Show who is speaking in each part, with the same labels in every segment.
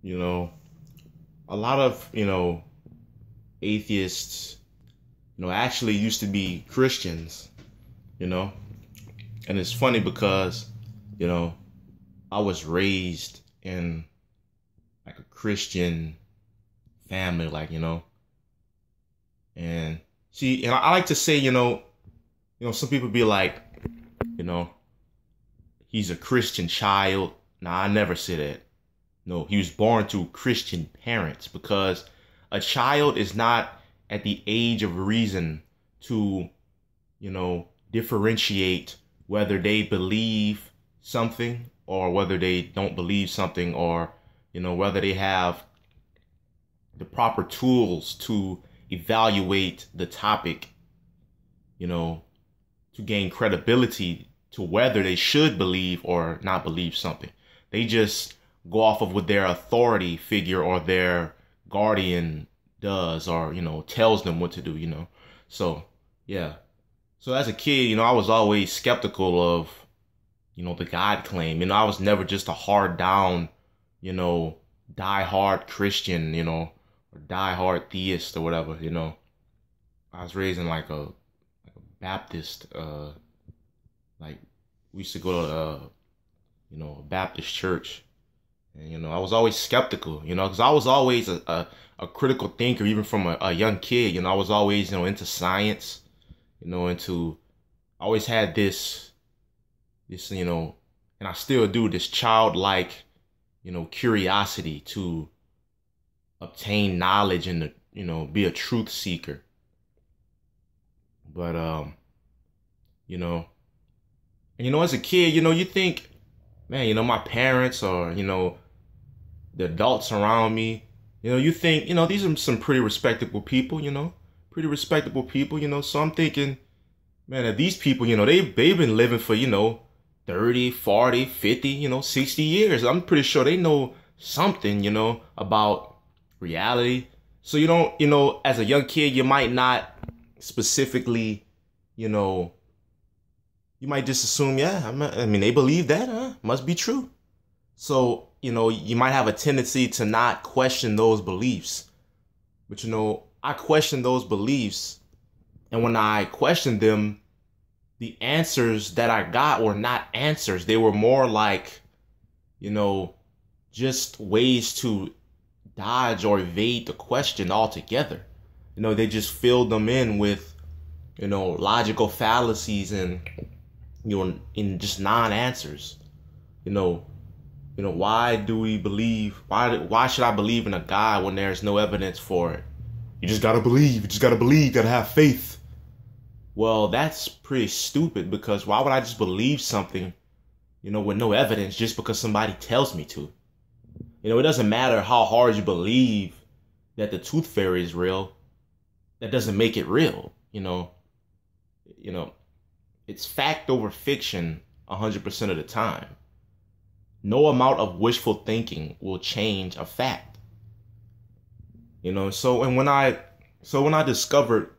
Speaker 1: you know, a lot of, atheists, actually used to be Christians, you know, and it's funny because, you know, I was raised in like a Christian family, like, and see, and I like to say, some people be like, you know, he's a Christian child. Nah, I never said that. No, he was born to Christian parents because a child is not at the age of reason to, differentiate whether they believe something or whether they don't believe something, or, whether they have the proper tools to evaluate the topic, to gain credibility to whether they should believe or not believe something. They just go off of what their authority figure or their guardian does, or, tells them what to do, So, yeah. So as a kid, I was always skeptical of, the God claim. I was never just a hard down, die-hard Christian, or die-hard theist or whatever, I was raised in like a Baptist, like we used to go to, a Baptist church. And, I was always skeptical, because I was always a critical thinker, even from a young kid. I was always, into science, I always had this, and I still do, this childlike, curiosity to obtain knowledge and, be a truth seeker. But, and, as a kid, you think, man, my parents or, the adults around me, you think, these are some pretty respectable people, pretty respectable people, so I'm thinking, man, that these people, they've been living for, 30, 40, 50, 60 years. I'm pretty sure they know something, about reality. So you don't, as a young kid, you might not specifically, you might just assume, yeah, I mean, they believe that, huh? Must be true. So, you might have a tendency to not question those beliefs. But, I question those beliefs. And when I questioned them, the answers that I got were not answers. They were more like, just ways to dodge or evade the question altogether. They just filled them in with, logical fallacies and, in just non-answers. Why do we believe, why should I believe in a God when there's no evidence for it? You just gotta believe, gotta have faith. Well, that's pretty stupid, because why would I just believe something, with no evidence just because somebody tells me to? It doesn't matter how hard you believe that the tooth fairy is real. That doesn't make it real, It's fact over fiction 100% of the time. No amount of wishful thinking will change a fact. So when I discovered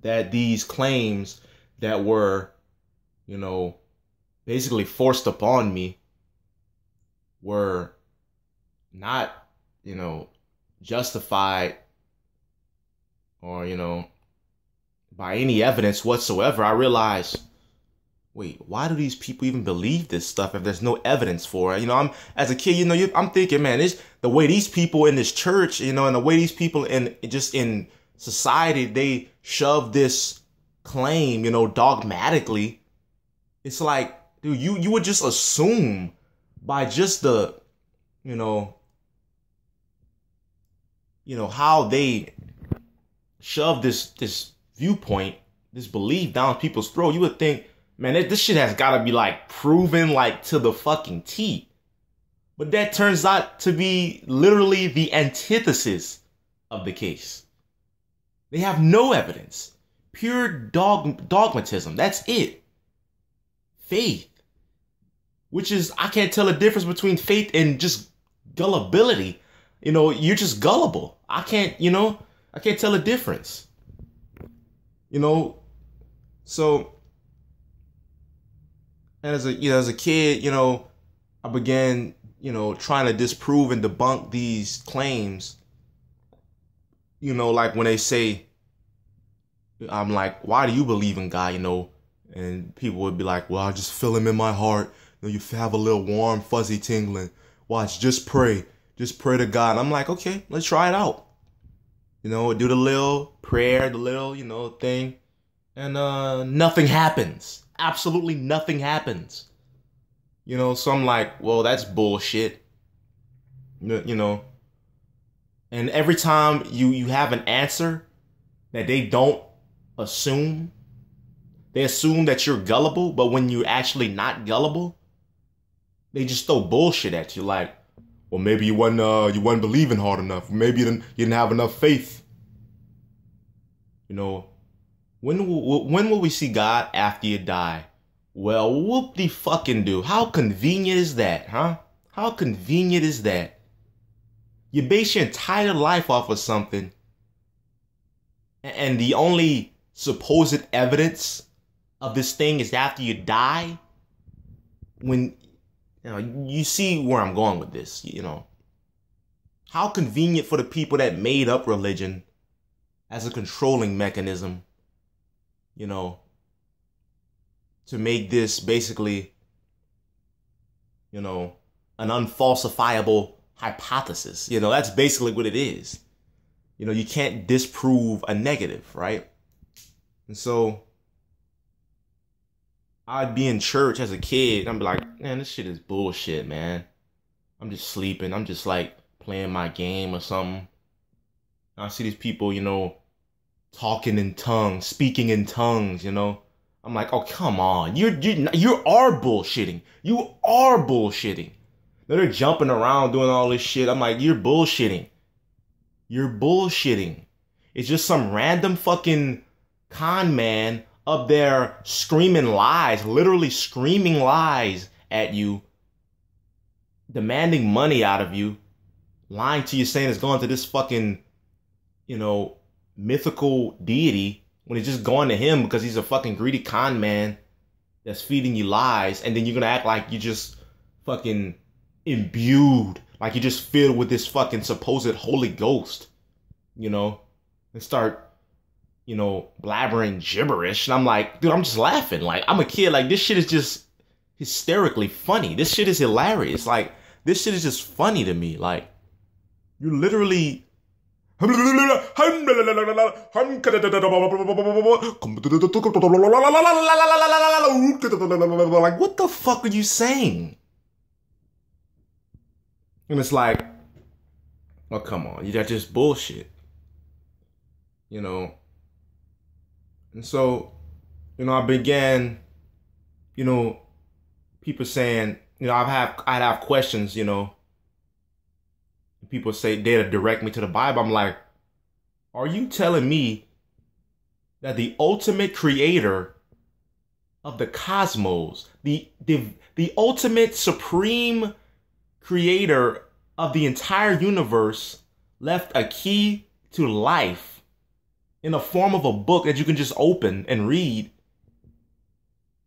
Speaker 1: that these claims that were, basically forced upon me were not, justified or, by any evidence whatsoever, I realized, wait, why do these people even believe this stuff if there's no evidence for it? I'm, as a kid, I'm thinking, man, it's the way these people in this church, and the way these people in society, they shove this claim, dogmatically. It's like, dude, you would just assume by just the, how they shove this viewpoint, this belief down people's throat. You would think, man, this shit has got to be like proven like to the fucking T. But that turns out to be literally the antithesis of the case. They have no evidence. Pure dogmatism. That's it. Faith. Which is, I can't tell the difference between faith and just gullibility. You're just gullible. I can't tell the difference. So, and as a kid, I began trying to disprove and debunk these claims, like when they say, I'm like, why do you believe in God, And people would be like, well, I just feel him in my heart. You have a little warm, fuzzy tingling. Watch, just pray. Just pray to God. And I'm like, okay, let's try it out. Do the little prayer, the little, thing. And nothing happens. Absolutely nothing happens. So I'm like, well, that's bullshit. And every time you have an answer that they don't assume, they assume that you're gullible, but when you're actually not gullible, they just throw bullshit at you. Like, well, maybe you wasn't believing hard enough. Maybe you didn't have enough faith. When will we see God after you die? Well, whoop-de-fucking-do. How convenient is that, huh? How convenient is that? You base your entire life off of something, and the only supposed evidence of this thing is after you die. When you see where I'm going with this, How convenient for the people that made up religion as a controlling mechanism, to make this basically, an unfalsifiable hypothesis. That's basically what it is. You can't disprove a negative, right? And so I'd be in church as a kid and I'd be like, man, this shit is bullshit, man. I'm just sleeping. I'm just like playing my game or something. And I see these people, talking in tongues, speaking in tongues, I'm like, oh, come on. You are bullshitting. You are bullshitting. They're jumping around doing all this shit. I'm like, you're bullshitting. You're bullshitting. It's just some random fucking con man up there screaming lies, literally screaming lies at you, demanding money out of you, lying to you, saying it's going to this fucking, mythical deity when it's just going to him because he's a fucking greedy con man that's feeding you lies. And then you're going to act like you just fucking imbued, like you're just filled with this fucking supposed Holy Ghost, and start, blabbering gibberish. And I'm like, dude, I'm just laughing. Like, I'm a kid. Like, this shit is just hysterically funny. This shit is hilarious. Like, this shit is just funny to me. Like, you're literally... Like, what the fuck are you saying? And it's like, oh, come on. That's just bullshit. And so, I began, people saying, I'd have questions, people say they'll direct me to the Bible. I'm like, are you telling me that the ultimate creator of the cosmos, the ultimate supreme creator of the entire universe, left a key to life in the form of a book that you can just open and read?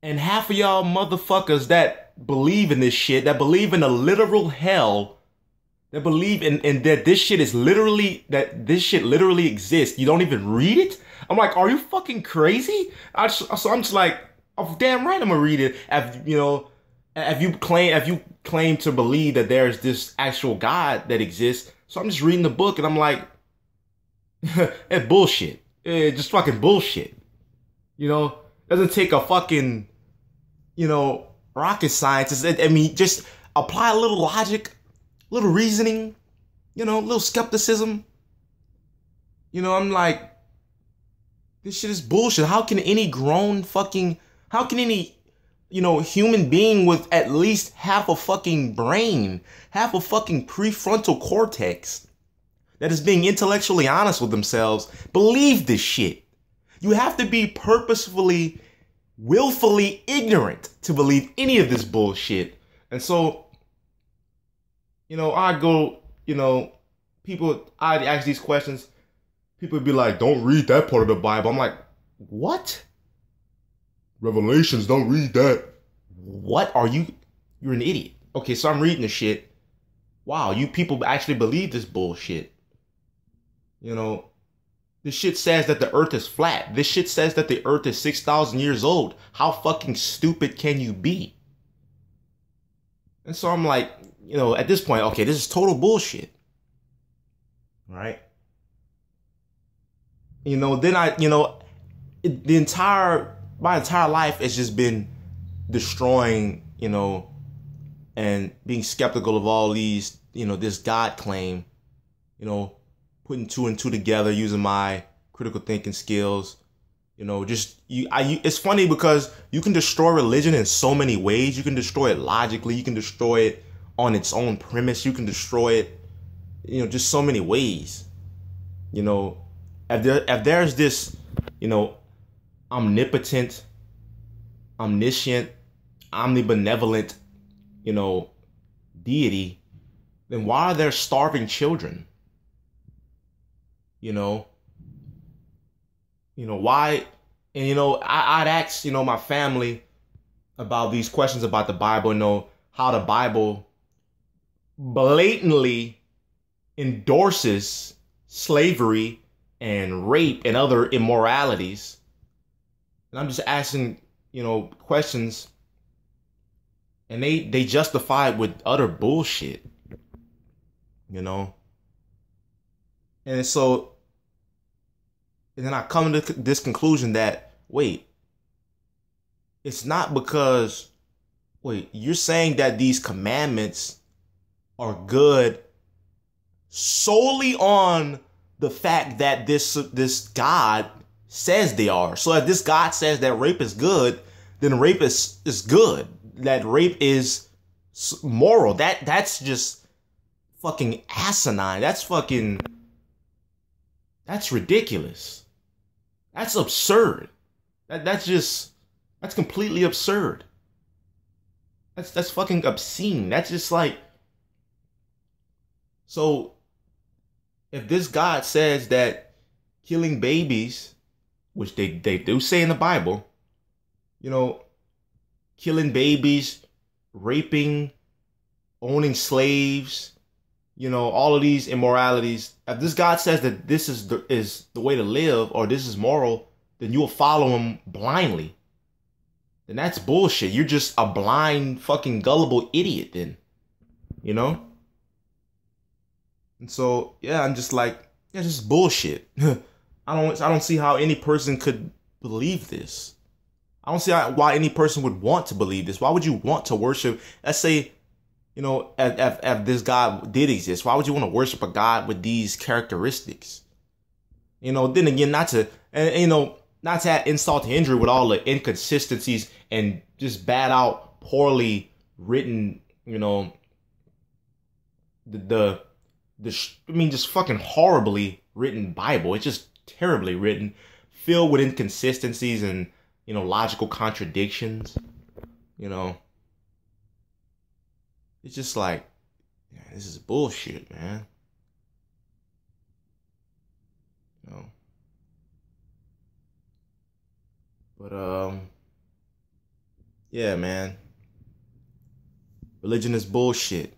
Speaker 1: And half of y'all motherfuckers that believe in this shit, that believe in a literal hell, that believe in that this shit literally exists, you don't even read it? I'm like, are you fucking crazy? So I'm just like, oh, damn right I'm gonna read it. If you claim to believe that there's this actual God that exists, so I'm just reading the book and I'm like, it's bullshit. It's just fucking bullshit. Doesn't take a fucking, rocket science. I mean, just apply a little logic, little reasoning, a little skepticism. I'm like, this shit is bullshit. How can any human being with at least half a fucking brain, half a fucking prefrontal cortex that is being intellectually honest with themselves believe this shit? You have to be purposefully, willfully ignorant to believe any of this bullshit. And so, I'd go, I'd ask these questions. People would be like, don't read that part of the Bible. I'm like, what? Revelations, don't read that. What are you? You're an idiot. Okay, so I'm reading the shit. wow, you people actually believe this bullshit. You know, this shit says that the earth is flat. This shit says that the earth is 6,000 years old. How fucking stupid can you be? And so I'm like, at this point, okay, this is total bullshit. Right? Then my entire life has just been destroying, and being skeptical of all these, this God claim, putting two and two together using my critical thinking skills. It's funny because you can destroy religion in so many ways. You can destroy it logically. You can destroy it on its own premise. You can destroy it, just so many ways. If there's this, omnipotent, omniscient, omnibenevolent, deity, then why are there starving children? Why? And I'd ask, my family about these questions about the Bible, how the Bible blatantly endorses slavery and rape and other immoralities. And I'm just asking, questions, and they justify it with utter bullshit. And so, and then I come to this conclusion that, wait, it's not because, you're saying that these commandments are good solely on the fact that this God says they are. So if this God says that rape is good, then rape is good. That rape is moral. That's just fucking asinine. That's ridiculous. That's absurd. That's completely absurd. That's fucking obscene. That's just like, so if this God says that killing babies, which they do say in the Bible, killing babies, raping, owning slaves, all of these immoralities. If this God says that this is the way to live, or this is moral, then you will follow him blindly. Then that's bullshit. You're just a blind, fucking gullible idiot then. And so, yeah, I'm just like, yeah, this is bullshit. I don't see how any person could believe this. I don't see why any person would want to believe this. Why would you want to worship? Let's say, if this God did exist, why would you want to worship a God with these characteristics? Then again, not to add insult to injury with all the inconsistencies and just bad out, poorly written, just fucking horribly written Bible. It's just terribly written, filled with inconsistencies and, logical contradictions. It's just like, yeah, this is bullshit, man. But yeah, man. Religion is bullshit.